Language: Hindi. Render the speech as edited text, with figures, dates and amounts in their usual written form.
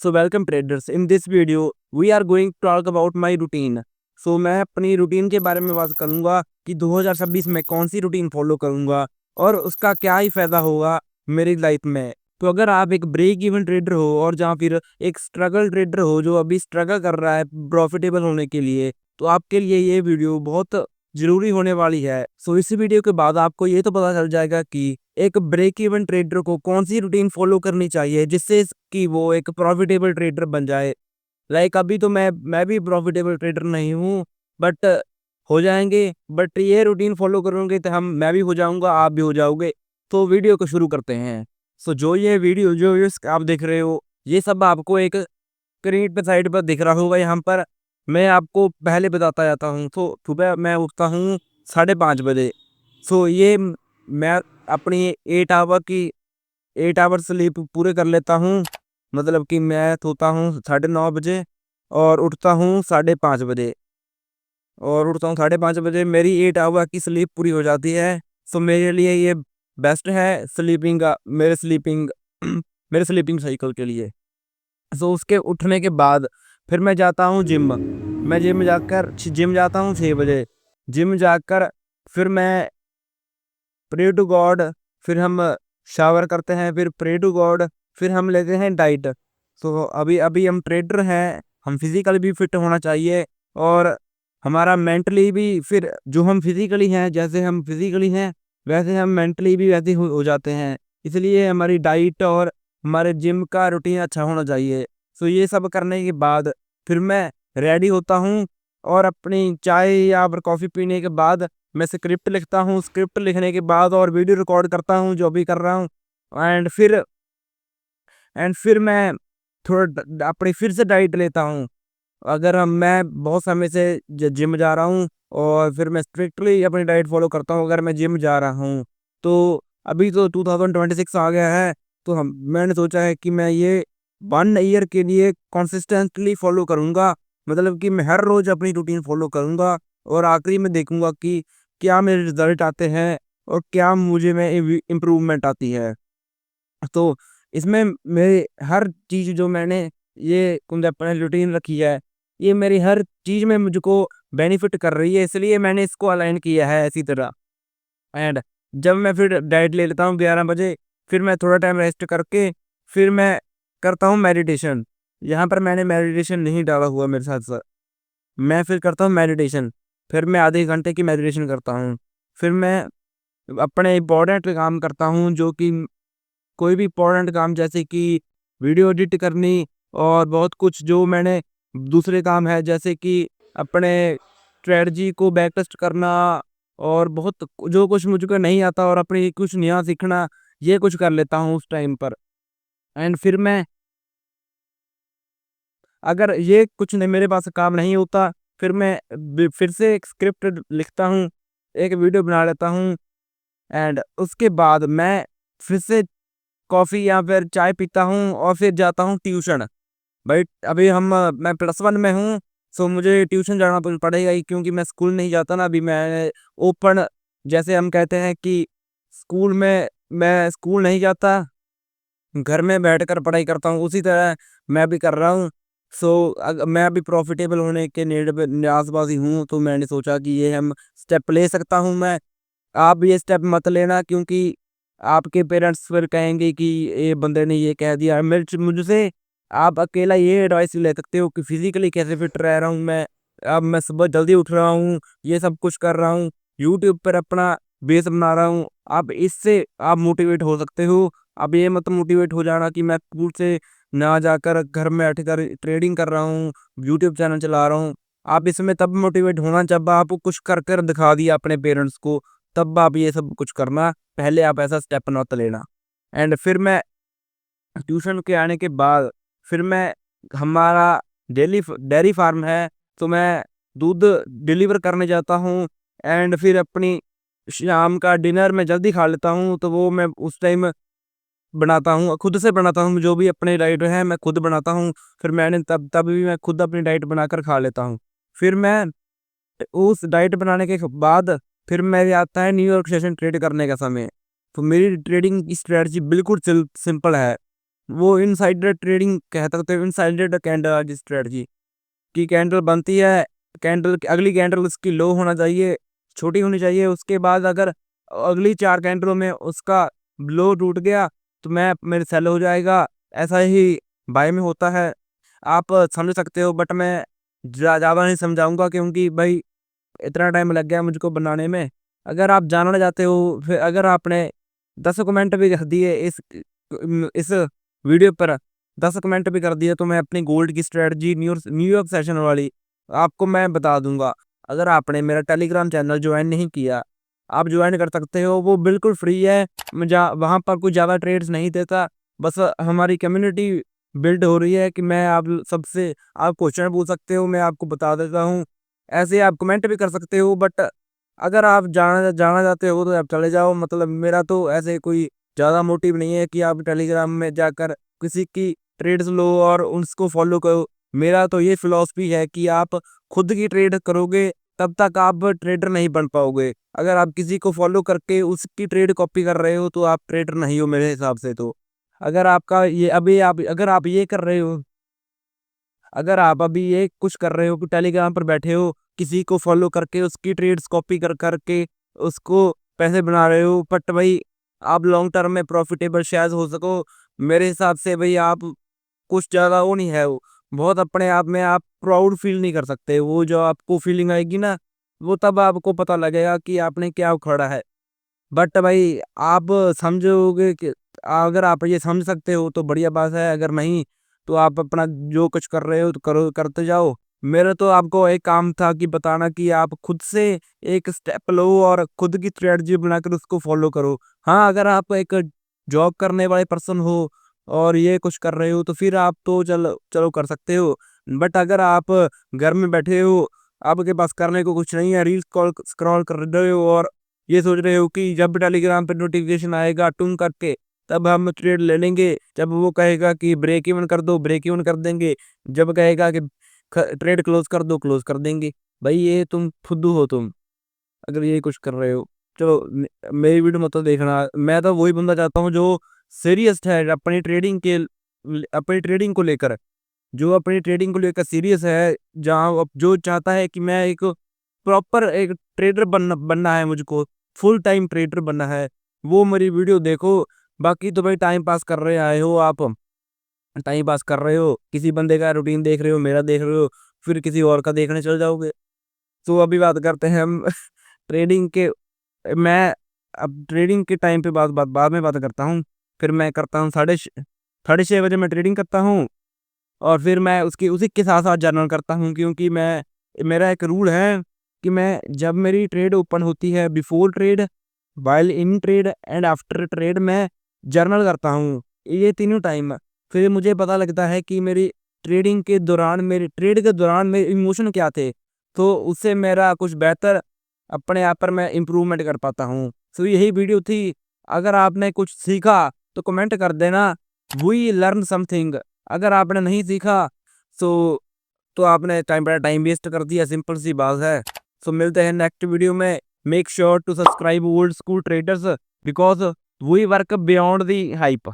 So welcome traders. In this video, we are going to talk about my routine. So मैं अपनी रूटीन के बारे में बात करूंगा कि 2026 में कौन सी रूटीन फॉलो करूंगा और उसका क्या ही फायदा होगा मेरी लाइफ में। तो अगर आप एक ब्रेक इवन ट्रेडर हो और जहाँ फिर एक स्ट्रगल ट्रेडर हो जो अभी स्ट्रगल कर रहा है प्रॉफिटेबल होने के लिए, तो आपके लिए ये वीडियो बहुत जरूरी होने वाली है। सो इस वीडियो के बाद आपको ये तो पता चल जाएगा कि एक ब्रेक इवन ट्रेडर को कौन सी रूटीन फॉलो करनी चाहिए जिससे कि वो एक प्रॉफिटेबल ट्रेडर बन जाए। लाइक अभी तो मैं भी प्रॉफिटेबल ट्रेडर नहीं हूँ, बट हो जाएंगे। बट ये रूटीन फॉलो करोगे तो मैं भी हो जाऊंगा, आप भी हो जाओगे। तो वीडियो को शुरू करते हैं। सो जो ये वीडियो जो ये आप देख रहे हो, ये सब आपको एक स्क्रीन पे साइड पर दिख रहा होगा। यहाँ पर मैं आपको पहले बताता जाता हूँ। तो सुबह मैं उठता हूँ 5:30 बजे। सो ये मैं अपनी 8 आवर स्लीप पूरे कर लेता हूँ। मतलब कि मैं सोता हूँ 9:30 बजे और उठता हूँ 5:30 बजे। मेरी 8 आवर की स्लीप पूरी हो जाती है। सो मेरे लिए ये बेस्ट है स्लीपिंग का, मेरे स्लीपिंग साइकिल के लिए। सो उसके उठने के बाद फिर मैं जाता हूँ जिम। मैं जिम जाता हूँ 6 बजे। जिम जाकर फिर मैं प्रे टू गॉड, फिर हम शावर करते हैं, फिर प्रे टू गॉड, फिर हम लेते हैं डाइट। तो अभी अभी हम ट्रेडर हैं, हम फिजिकली भी फिट होना चाहिए और हमारा मेंटली भी। फिर जो हम फिजिकली हैं, जैसे हम फिजिकली हैं वैसे हम मेंटली भी वैसे हो जाते हैं। इसलिए हमारी डाइट और हमारे जिम का रूटीन अच्छा होना चाहिए। तो ये सब करने के बाद फिर मैं रेडी होता हूँ और अपनी चाय या फिर कॉफ़ी पीने के बाद मैं स्क्रिप्ट लिखता हूँ। स्क्रिप्ट लिखने के बाद और वीडियो रिकॉर्ड करता हूँ जो भी कर रहा हूँ। एंड फिर मैं थोड़ा अपनी फिर से डाइट लेता हूँ। अगर मैं बहुत समय से जिम जा रहा हूँ और फिर मैं स्ट्रिक्टली अपनी डाइट फॉलो करता हूँ अगर मैं जिम जा रहा हूँ। तो अभी तो 2026 आ गया है, तो मैंने सोचा है कि मैं ये 1 ईयर के लिए कंसिस्टेंटली फॉलो करूँगा। मतलब कि मैं हर रोज़ अपनी रूटीन फॉलो करूँगा और आखिरी में देखूँगा कि क्या मेरे रिजल्ट आते हैं और क्या मुझे में इम्प्रूवमेंट आती है। तो इसमें मेरी हर चीज़ जो मैंने ये कुछ अपने रूटीन रखी है, ये मेरी हर चीज़ में मुझको बेनिफिट कर रही है, इसलिए मैंने इसको अलाइन किया है इसी तरह। एंड जब मैं फिर डाइट ले लेता हूँ 11 बजे, फिर मैं थोड़ा टाइम रेस्ट करके फिर मैं करता हूँ मेडिटेशन। यहाँ पर मैंने मेडिटेशन नहीं डाला हुआ मेरे साथ साथ। मैं फिर करता हूँ मेडिटेशन, फिर मैं आधे घंटे की मेडिटेशन करता हूँ। फिर मैं अपने इम्पोर्टेंट काम करता हूँ, जो कि कोई भी इम्पोर्टेंट काम जैसे कि वीडियो एडिट करनी और बहुत कुछ जो मैंने दूसरे काम है, जैसे कि अपने स्ट्रेटजी को बैक टेस्ट करना और बहुत जो कुछ मुझको नहीं आता और अपनी कुछ नया सीखना, ये कुछ कर लेता हूँ उस टाइम पर। एंड फिर मैं अगर ये कुछ नहीं मेरे पास काम नहीं होता, फिर मैं फिर से एक स्क्रिप्ट लिखता हूँ, एक वीडियो बना लेता हूँ। एंड उसके बाद मैं फिर से कॉफ़ी या फिर चाय पीता हूँ और फिर जाता हूँ ट्यूशन। भाई अभी मैं +1 में हूँ, सो मुझे ट्यूशन जाना तो पड़ेगा ही, क्योंकि मैं स्कूल नहीं जाता ना अभी। मैं ओपन, जैसे हम कहते हैं कि स्कूल में, मैं स्कूल नहीं जाता, घर में बैठकर पढ़ाई करता हूँ, उसी तरह मैं भी कर रहा हूँ। सो मैं अभी प्रॉफिटेबल होने के नेड़ पे आसपास ही हूँ, तो मैंने सोचा कि ये हम स्टेप ले सकता हूँ मैं। आप ये स्टेप मत लेना, क्योंकि आपके पेरेंट्स फिर कहेंगे कि ये बंदे ने ये कह दिया। मेरे मुझसे आप अकेला ये एडवाइस ले सकते हो कि फिजिकली कैसे फिट रह रहा हूँ मैं। अब मैं सुबह जल्दी उठ रहा हूँ, ये सब कुछ कर रहा हूँ, यूट्यूब पर अपना बेस बना रहा हूँ। आप इससे आप मोटिवेट हो सकते हो। अब ये मत मोटिवेट हो जाना कि मैं स्कूल से ना जाकर घर में बैठकर ट्रेडिंग कर रहा हूँ, यूट्यूब चैनल चला रहा हूँ। आप इसमें तब मोटिवेट होना जब आप कुछ कर कर दिखा दिया अपने पेरेंट्स को, तब आप ये सब कुछ करना। पहले आप ऐसा स्टेप मत लेना। एंड फिर मैं ट्यूशन के आने के बाद फिर मैं हमारा डेयरी फार्म है, तो मैं दूध डिलीवर करने जाता हूँ। एंड फिर अपनी शाम का डिनर मैं जल्दी खा लेता हूँ, तो वो मैं उस टाइम बनाता हूँ, खुद से बनाता हूँ। जो भी अपनी डाइट है मैं खुद बनाता हूँ। फिर मैंने तब तब भी मैं खुद अपनी डाइट बनाकर खा लेता हूँ। फिर मैं उस डाइट बनाने के बाद फिर मेरे आता है न्यू यॉर्क सेशन ट्रेड करने का समय। तो मेरी ट्रेडिंग की स्ट्रेटजी बिल्कुल सिंपल है। वो इनसाइडर ट्रेडिंग कह सकते हो, इनसाइडर कैंडल स्ट्रेटजी की कैंडल बनती है, कैंडल अगली कैंडल उसकी लो होना चाहिए, छोटी होनी चाहिए। उसके बाद अगर अगली 4 कैंडलों में उसका लो टूट गया तो मैं मेरे सेल हो जाएगा। ऐसा ही बाय में होता है। आप समझ सकते हो, बट मैं ज़्यादा नहीं समझाऊँगा क्योंकि भाई इतना टाइम लग गया मुझको बनाने में। अगर आप जानना चाहते हो, फिर अगर आपने 10 कमेंट भी कर दिए इस वीडियो पर, 10 कमेंट भी कर दिए, तो मैं अपनी गोल्ड की स्ट्रेटजी न्यूयॉर्क सेशन वाली आपको मैं बता दूंगा। अगर आपने मेरा टेलीग्राम चैनल ज्वाइन नहीं किया, आप ज्वाइन कर सकते हो, वो बिल्कुल फ्री है। वहाँ पर कोई ज़्यादा ट्रेड्स नहीं देता, बस हमारी कम्युनिटी बिल्ड हो रही है कि मैं आप सबसे आप क्वेश्चन पूछ सकते हो, मैं आपको बता देता हूँ। ऐसे आप कमेंट भी कर सकते हो, बट अगर आप जाना जाना चाहते हो तो आप चले जाओ। मतलब मेरा तो ऐसे कोई ज़्यादा मोटिव नहीं है कि आप टेलीग्राम में जाकर किसी की ट्रेड्स लो और उसको फॉलो करो। मेरा तो ये फिलॉसफी है कि आप खुद की ट्रेड करोगे तब तक आप ट्रेडर नहीं बन पाओगे। अगर आप किसी को फॉलो करके उसकी ट्रेड कॉपी कर रहे हो तो आप ट्रेडर नहीं हो मेरे हिसाब से। तो अगर आपका ये अभी आप अगर आप ये कर रहे हो, अगर आप अभी ये कुछ कर रहे हो कि टेलीग्राम पर बैठे हो, किसी को फॉलो करके उसकी ट्रेड्स कॉपी कर करके उसको पैसे बना रहे हो, बट भाई आप लॉन्ग टर्म में प्रॉफिटेबल शायद हो सको, मेरे हिसाब से भाई आप कुछ ज़्यादा वो नहीं है, वो बहुत अपने आप में आप प्राउड फील नहीं कर सकते। वो जो आपको फीलिंग आएगी ना, वो तब आपको पता लगेगा कि आपने क्या उखड़ा है। बट भाई आप समझोगे कि अगर आप ये समझ सकते हो तो बढ़िया बात है, अगर नहीं तो आप अपना जो कुछ कर रहे हो तो करो, करते जाओ। मेरा तो आपको एक काम था कि बताना कि आप खुद से एक स्टेप लो और खुद की स्ट्रेटजी बनाकर उसको फॉलो करो। हाँ, अगर आप एक जॉब करने वाले पर्सन हो और ये कुछ कर रहे हो तो फिर आप तो चलो चलो कर सकते हो। बट अगर आप घर में बैठे हो, आपके पास करने को कुछ नहीं है, रील्स स्क्रॉल कर रहे हो और ये सोच रहे हो कि जब टेलीग्राम पे नोटिफिकेशन आएगा टुंग करके तब हम ट्रेड ले लेंगे, जब वो कहेगा कि ब्रेक इवन कर दो ब्रेक इवन कर देंगे, जब कहेगा कि ट्रेड क्लोज कर दो क्लोज कर देंगे। भाई ये तुम फुद्दू हो तुम, अगर ये कुछ कर रहे हो। चलो मेरी वीडियो मत देखना। मैं तो वही बंदा चाहता हूँ जो सीरियस है अपनी ट्रेडिंग के अपनी ट्रेडिंग को लेकर, जो अपनी ट्रेडिंग को लेकर सीरियस है, जहाँ जो चाहता है कि मैं एक प्रॉपर एक ट्रेडर बनना बनना है, मुझको फुल टाइम ट्रेडर बनना है, वो मेरी वीडियो देखो। बाकी तो भाई टाइम पास कर रहे आए हो आप, टाइम पास कर रहे हो, किसी बंदे का रूटीन देख रहे हो, मेरा देख रहे हो, फिर किसी और का देखने चल जाओगे। तो अभी बात करते हैं हम ट्रेडिंग के। मैं अब ट्रेडिंग के टाइम पे बाद में बात करता हूँ। फिर मैं करता हूँ 6:30 बजे मैं ट्रेडिंग करता हूँ और फिर मैं उसकी उसी के साथ-साथ जर्नल करता हूँ, क्योंकि मैं मेरा एक रूल है कि मैं जब मेरी ट्रेड ओपन होती है, before trade, while in trade and after trade मैं जर्नल करता हूँ। ये तीनों टाइम फिर मुझे पता लगता है कि मेरी ट्रेडिंग के दौरान मेरी ट्रेड के दौरान मेरे इमोशन क्या थे, तो उससे मेरा कुछ बेहतर अपने आप पर मैं इम्प्रूवमेंट कर पाता हूँ। तो यही वीडियो थी। अगर आपने कुछ सीखा तो कमेंट कर देना, वी लर्न समथिंग। अगर आपने नहीं सीखा सो तो आपने टाइम वेस्ट कर दिया, सिंपल सी बात है। सो मिलते हैं नेक्स्ट वीडियो में। Make sure to subscribe old school traders because we work beyond the hype.